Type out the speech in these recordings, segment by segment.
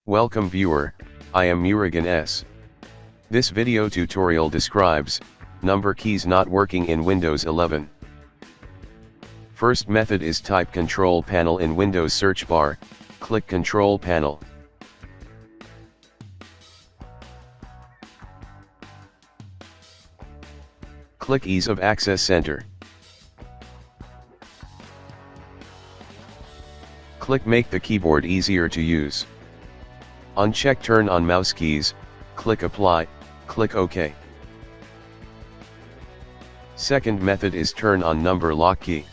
Welcome viewer, I am Murugan S. This video tutorial describes number keys not working in Windows 11. First method is type Control Panel in Windows search bar, click Control Panel. Click Ease of Access Center. Click Make the keyboard easier to use. Uncheck Turn on mouse keys, click Apply, click OK. Second method is turn on number lock key.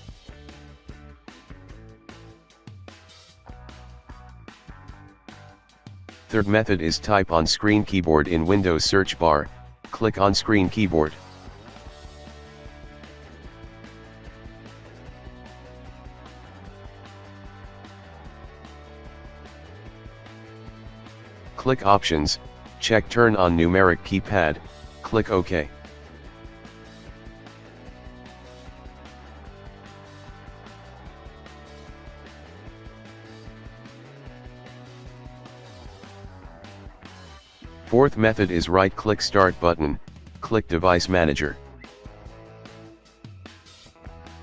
Third method is type on screen keyboard in Windows search bar, click on screen keyboard. Click Options, check Turn on numeric keypad, click OK. Fourth method is right-click Start button, click Device Manager.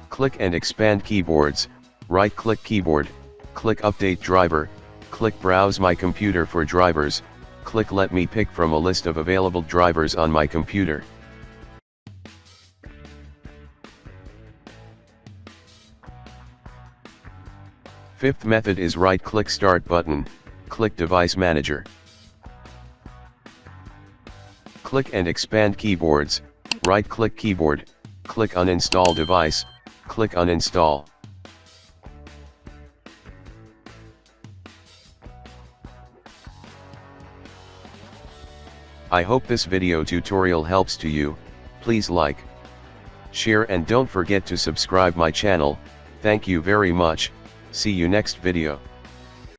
Click and expand keyboards, right-click keyboard, click Update Driver, click Browse my computer for drivers, click Let me pick from a list of available drivers on my computer. Fifth method is right-click Start button, click Device Manager. Click and expand keyboards, right-click keyboard, click Uninstall device, click Uninstall. I hope this video tutorial helps to you. Please like, share and don't forget to subscribe my channel. Thank you very much. See you next video.